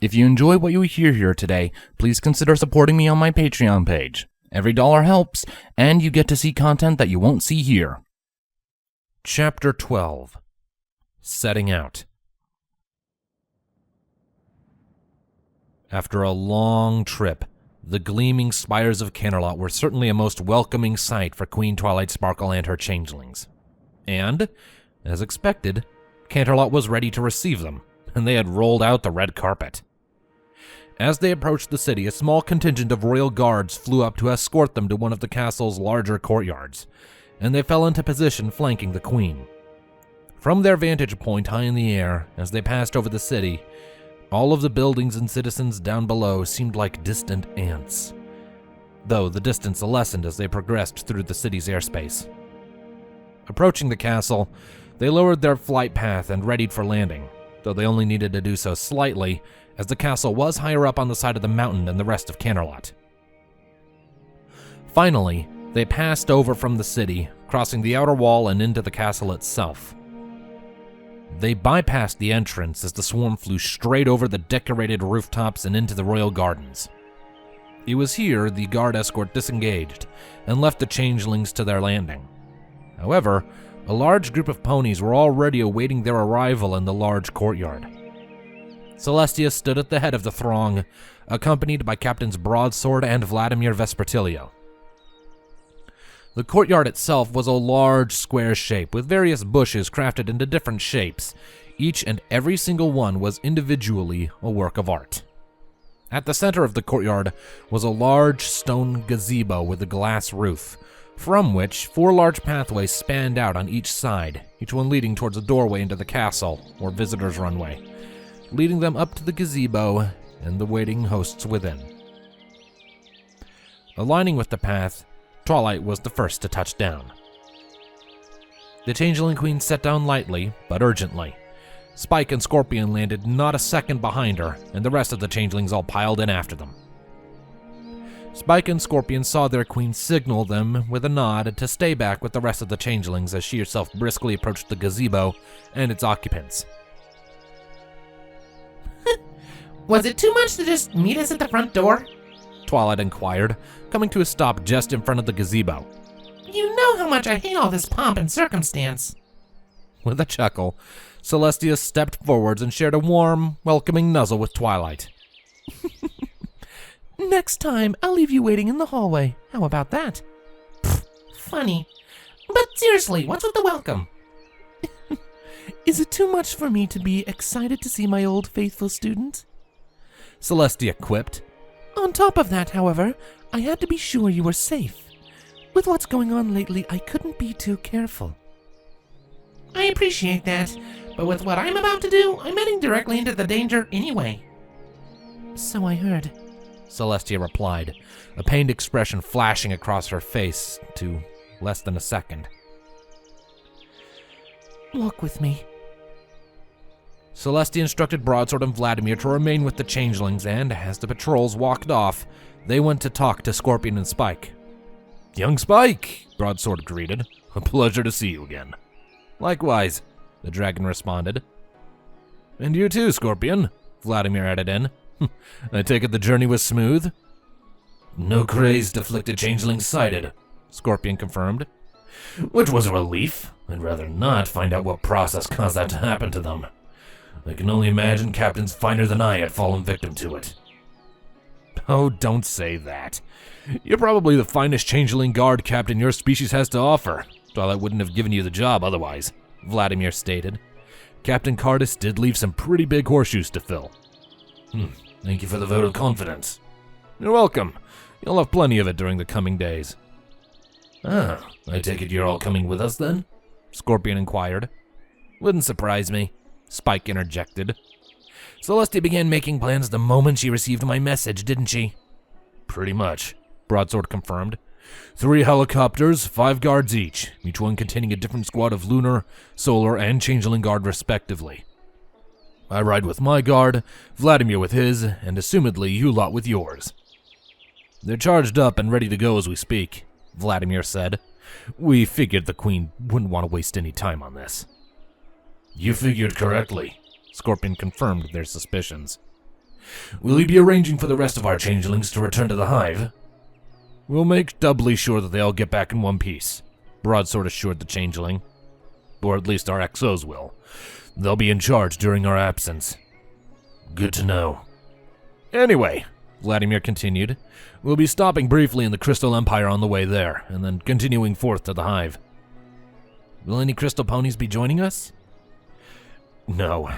If you enjoy what you hear here today, please consider supporting me on my Patreon page. Every dollar helps, and you get to see content that you won't see here. Chapter 12. Setting Out. After a long trip, the gleaming spires of Canterlot were certainly a most welcoming sight for Queen Twilight Sparkle and her changelings. And, as expected, Canterlot was ready to receive them, and they had rolled out the red carpet. As they approached the city, a small contingent of royal guards flew up to escort them to one of the castle's larger courtyards, and they fell into position flanking the queen. From their vantage point high in the air, as they passed over the city, all of the buildings and citizens down below seemed like distant ants, though the distance lessened as they progressed through the city's airspace. Approaching the castle, they lowered their flight path and readied for landing, though they only needed to do so slightly, as the castle was higher up on the side of the mountain than the rest of Canterlot. Finally, they passed over from the city, crossing the outer wall and into the castle itself. They bypassed the entrance as the swarm flew straight over the decorated rooftops and into the royal gardens. It was here the guard escort disengaged and left the changelings to their landing. However, a large group of ponies were already awaiting their arrival in the large courtyard. Celestia stood at the head of the throng, accompanied by Captains Broadsword and Vladimir Vespertilio. The courtyard itself was a large square shape with various bushes crafted into different shapes. Each and every single one was individually a work of art. At the center of the courtyard was a large stone gazebo with a glass roof, from which 4 large pathways spanned out on each side, each one leading towards a doorway into the castle, or visitor's runway, leading them up to the gazebo and the waiting hosts within. Aligning with the path, Twilight was the first to touch down. The Changeling Queen sat down lightly, but urgently. Spike and Scorpion landed not a second behind her, and the rest of the changelings all piled in after them. Spike and Scorpion saw their queen signal them with a nod to stay back with the rest of the changelings as she herself briskly approached the gazebo and its occupants. Was it too much to just meet us at the front door? Twilight inquired, coming to a stop just in front of the gazebo. You know how much I hate all this pomp and circumstance. With a chuckle, Celestia stepped forwards and shared a warm, welcoming nuzzle with Twilight. Next time, I'll leave you waiting in the hallway. How about that? Pfft, funny. But seriously, what's with the welcome? Is it too much for me to be excited to see my old faithful student? Celestia quipped. On top of that, however, I had to be sure you were safe. With what's going on lately, I couldn't be too careful. I appreciate that, but with what I'm about to do, I'm heading directly into the danger anyway. So I heard, Celestia replied, a pained expression flashing across her face to less than a second. Walk with me. Celestia instructed Broadsword and Vladimir to remain with the changelings, and as the patrols walked off, they went to talk to Scorpion and Spike. "Young Spike," Broadsword greeted. "A pleasure to see you again." "Likewise," the dragon responded. "And you too, Scorpion," Vladimir added in. "I take it the journey was smooth?" "No crazed afflicted changelings sighted," Scorpion confirmed. "Which was a relief. I'd rather not find out what process caused that to happen to them. I can only imagine captains finer than I had fallen victim to it." "Oh, don't say that. You're probably the finest changeling guard captain your species has to offer. Twilight wouldn't have given you the job otherwise," Vladimir stated. "Captain Cardis did leave some pretty big horseshoes to fill." "Thank you for the vote of confidence." "You're welcome. You'll have plenty of it during the coming days." "Ah, I take it you're all coming with us then?" Scorpion inquired. "Wouldn't surprise me," Spike interjected. "Celestia began making plans the moment she received my message, didn't she?" "Pretty much," Broadsword confirmed. 3 helicopters, 5 guards each one containing a different squad of lunar, solar, and changeling guard respectively. I ride with my guard, Vladimir with his, and assumedly you lot with yours." "They're charged up and ready to go as we speak," Vladimir said. "We figured the Queen wouldn't want to waste any time on this." "You figured correctly," Scorpion confirmed their suspicions. Will you be arranging for the rest of our changelings to return to the Hive? We'll make doubly sure that they all get back in one piece, Broadsword assured the changeling. Or at least our XOs will. They'll be in charge during our absence. Good to know. Anyway, Vladimir continued, we'll be stopping briefly in the Crystal Empire on the way there, and then continuing forth to the Hive. Will any crystal ponies be joining us? No.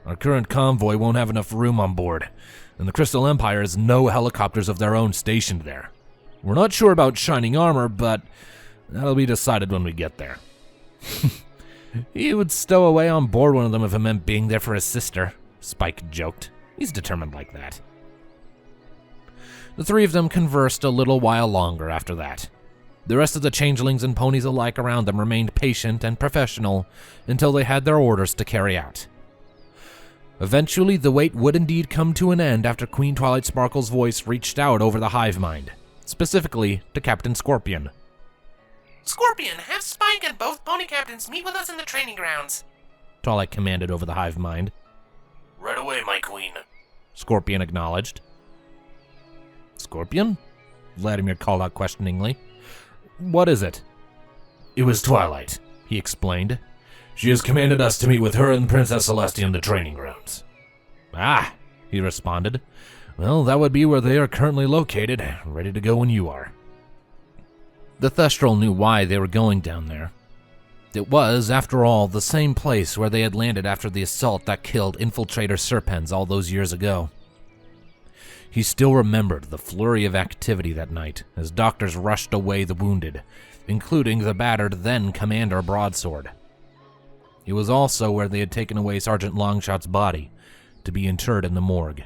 Our current convoy won't have enough room on board, and the Crystal Empire has no helicopters of their own stationed there. We're not sure about Shining Armor, but that'll be decided when we get there. He would stow away on board one of them if it meant being there for his sister, Spike joked. He's determined like that. The three of them conversed a little while longer after that. The rest of the changelings and ponies alike around them remained patient and professional until they had their orders to carry out. Eventually, the wait would indeed come to an end after Queen Twilight Sparkle's voice reached out over the hive mind, specifically to Captain Scorpion. Scorpion, have Spike and both pony captains meet with us in the training grounds, Twilight commanded over the hive mind. Right away, my queen, Scorpion acknowledged. Scorpion? Vladimir called out questioningly. What is it? It was Twilight, he explained. She has commanded us to meet with her and Princess Celestia in the training grounds. Ah, he responded. Well, that would be where they are currently located, ready to go when you are. The Thestral knew why they were going down there. It was, after all, the same place where they had landed after the assault that killed Infiltrator Serpens all those years ago. He still remembered the flurry of activity that night as doctors rushed away the wounded, including the battered then-Commander Broadsword. It was also where they had taken away Sergeant Longshot's body to be interred in the morgue.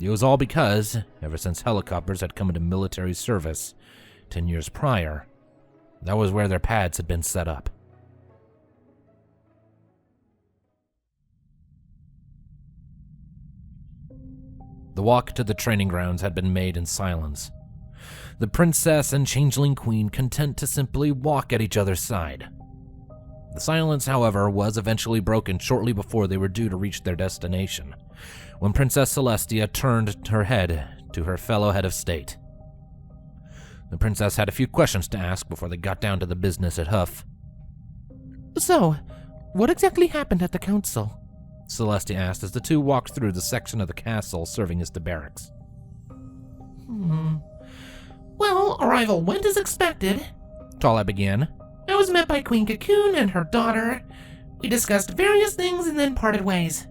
It was all because, ever since helicopters had come into military service 10 years prior, that was where their pads had been set up. The walk to the training grounds had been made in silence. The princess and changeling queen content to simply walk at each other's side. The silence, however, was eventually broken shortly before they were due to reach their destination, when Princess Celestia turned her head to her fellow head of state. The princess had a few questions to ask before they got down to the business at Huff. So, what exactly happened at the council? Celestia asked as the two walked through the section of the castle serving as the barracks. Well, arrival went as expected. Twilight began. I was met by Queen Cocoon and her daughter. We discussed various things and then parted ways.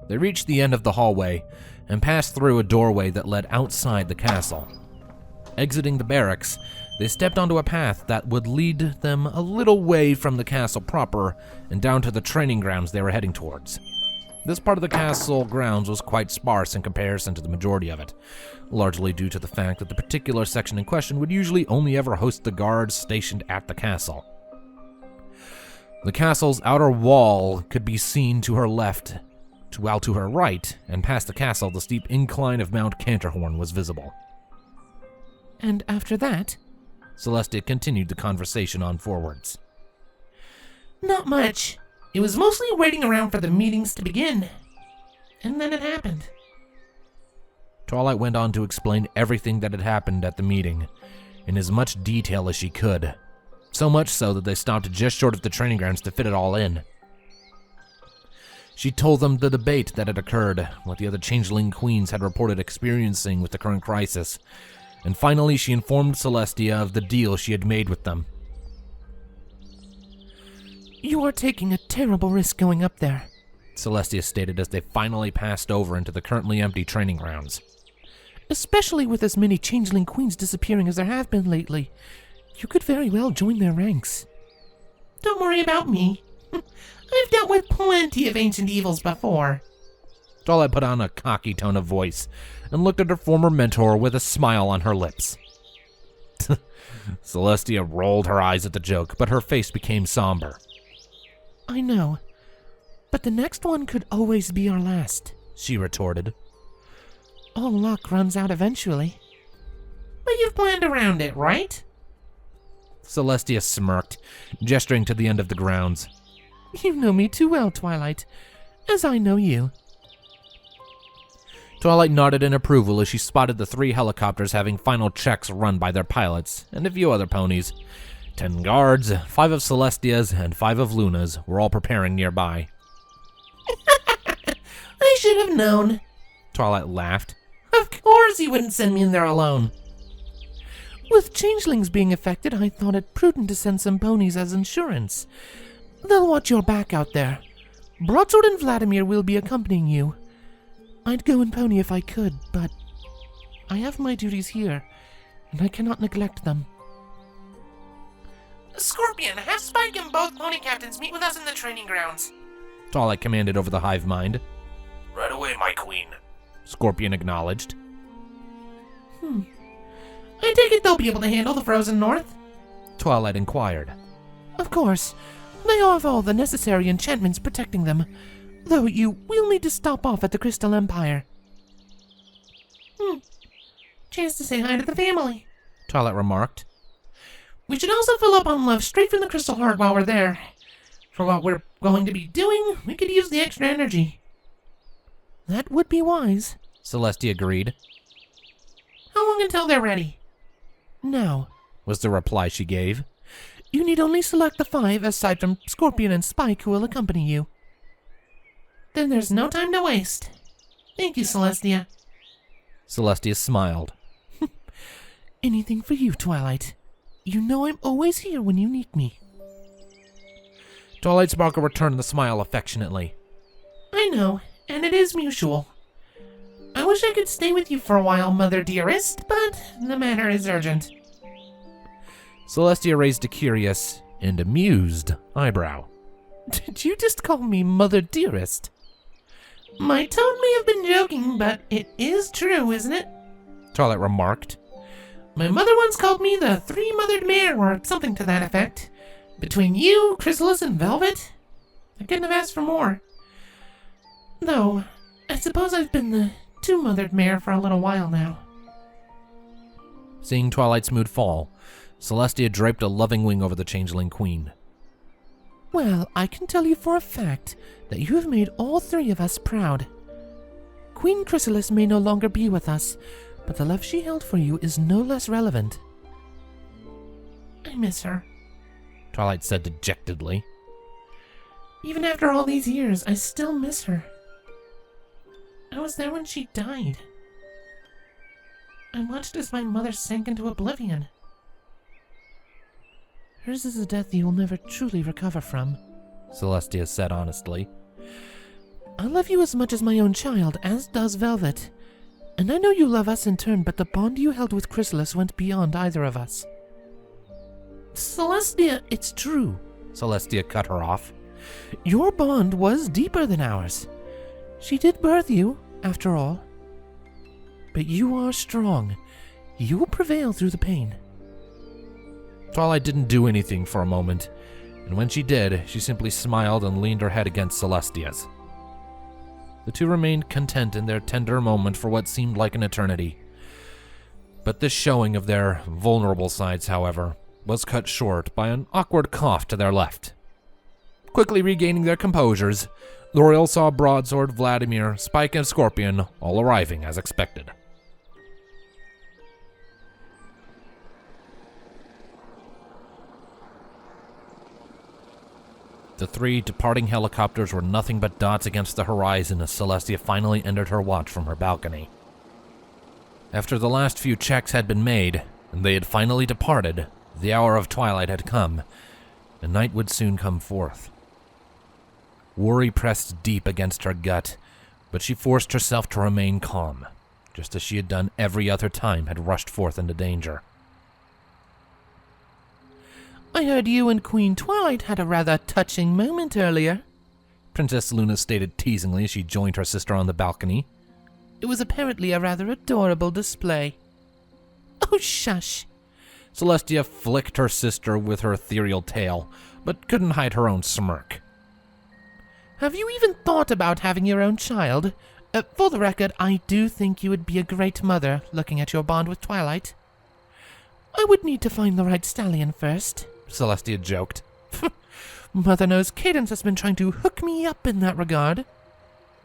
They reached the end of the hallway and passed through a doorway that led outside the castle. Exiting the barracks, they stepped onto a path that would lead them a little way from the castle proper and down to the training grounds they were heading towards. This part of the castle grounds was quite sparse in comparison to the majority of it, largely due to the fact that the particular section in question would usually only ever host the guards stationed at the castle. The castle's outer wall could be seen to her left, while to her right, and past the castle, the steep incline of Mount Canterhorn was visible. And after that? Celestia continued the conversation on forwards. Not much. It was mostly waiting around for the meetings to begin. And then it happened. Twilight went on to explain everything that had happened at the meeting, in as much detail as she could. So much so that they stopped just short of the training grounds to fit it all in. She told them the debate that had occurred, what the other changeling queens had reported experiencing with the current crisis, and finally she informed Celestia of the deal she had made with them. You are taking a terrible risk going up there, Celestia stated as they finally passed over into the currently empty training grounds. Especially with as many changeling queens disappearing as there have been lately. You could very well join their ranks. Don't worry about me. I've dealt with plenty of ancient evils before. Twilight put on a cocky tone of voice and looked at her former mentor with a smile on her lips. Celestia rolled her eyes at the joke, but her face became somber. I know, but the next one could always be our last, she retorted. All luck runs out eventually. But you've planned around it, right? Celestia smirked, gesturing to the end of the grounds. You know me too well, Twilight. as I know you. Twilight nodded in approval as she spotted the 3 helicopters having final checks run by their pilots, and a few other ponies. 10 guards, 5 of Celestia's, and 5 of Luna's were all preparing nearby. I should have known. Twilight laughed. Of course you wouldn't send me in there alone. With changelings being affected, I thought it prudent to send some ponies as insurance. They'll watch your back out there. Broadsword and Vladimir will be accompanying you. I'd go in pony if I could, but I have my duties here, and I cannot neglect them. Scorpion, have Spike and both pony captains meet with us in the training grounds. Twilight commanded over the hive mind. Right away, my queen. Scorpion acknowledged. I take it they'll be able to handle the frozen north? Twilight inquired. Of course, they have all the necessary enchantments protecting them, though you will need to stop off at the Crystal Empire. Chance to say hi to the family. Twilight remarked. We should also fill up on love straight from the Crystal Heart while we're there. For what we're going to be doing, we could use the extra energy. That would be wise. Celestia agreed. How long until they're ready? Now, Was the reply she gave. you need only select the 5 aside from Scorpion and Spike who will accompany you. Then there's no time to waste. Thank you, Celestia. Celestia smiled. Anything for you, Twilight. You know I'm always here when you need me. Twilight Sparkle returned the smile affectionately. I know, and it is mutual. I wish I could stay with you for a while, Mother Dearest, but the matter is urgent. Celestia raised a curious and amused eyebrow. Did you just call me Mother Dearest? My tone may have been joking, but it is true, isn't it? Twilight remarked. My mother once called me the 3-mothered mare, or something to that effect. Between you, Chrysalis, and Velvet, I couldn't have asked for more. Though, I suppose I've been the 2-mothered mare for a little while now. Seeing Twilight's mood fall, Celestia draped a loving wing over the changeling queen. Well, I can tell you for a fact that you have made all 3 of us proud. Queen Chrysalis may no longer be with us, but the love she held for you is no less relevant. I miss her. Twilight said dejectedly. Even after all these years, I still miss her. I was there when she died. I watched as my mother sank into oblivion. Hers is a death you will never truly recover from, Celestia said honestly. I love you as much as my own child, as does Velvet. And I know you love us in turn, but the bond you held with Chrysalis went beyond either of us. Celestia, It's true. Celestia cut her off. Your bond was deeper than ours. She did birth you, after all. But you are strong. You will prevail through the pain. Twilight didn't do anything for a moment, and when she did, she simply smiled and leaned her head against Celestia's. The 2 remained content in their tender moment for what seemed like an eternity. But this showing of their vulnerable sides, however, was cut short by an awkward cough to their left. Quickly regaining their composures, the Royal saw Broadsword, Vladimir, Spike, and Scorpion all arriving as expected. The 3 departing helicopters were nothing but dots against the horizon as Celestia finally entered her watch from her balcony. After the last few checks had been made, and they had finally departed, the hour of twilight had come, and night would soon come forth. Worry pressed deep against her gut, but she forced herself to remain calm, just as she had done every other time had rushed forth into danger. I heard you and Queen Twilight had a rather touching moment earlier, Princess Luna stated teasingly as she joined her sister on the balcony. It was apparently a rather adorable display. Oh, shush. Celestia flicked her sister with her ethereal tail, but couldn't hide her own smirk. Have you even thought about having your own child? For the record, I do think you would be a great mother, looking at your bond with Twilight. I would need to find the right stallion first, Celestia joked. Mother knows Cadence has been trying to hook me up in that regard.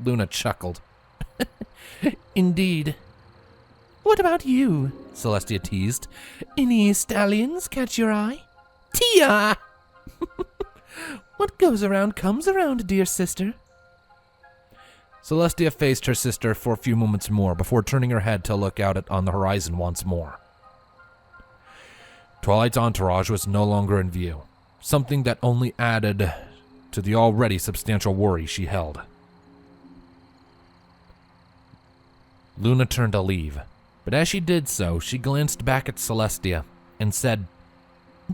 Luna chuckled. Indeed. What about you? Celestia teased. Any stallions catch your eye? Tia! What goes around comes around, dear sister. Celestia faced her sister for a few moments more before turning her head to look out on the horizon once more. Twilight's entourage was no longer in view, something that only added to the already substantial worry she held. Luna turned to leave, but as she did so, she glanced back at Celestia and said,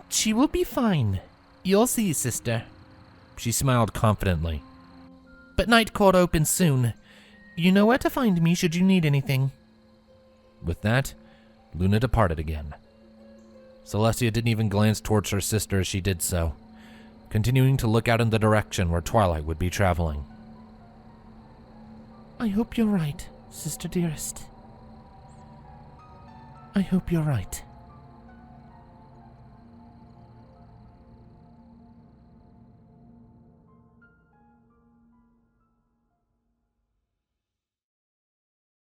She will be fine. You'll see, sister. She smiled confidently. But night court opens soon. You know where to find me should you need anything. With that, Luna departed again. Celestia didn't even glance towards her sister as she did so, continuing to look out in the direction where Twilight would be traveling. I hope you're right, sister dearest. I hope you're right.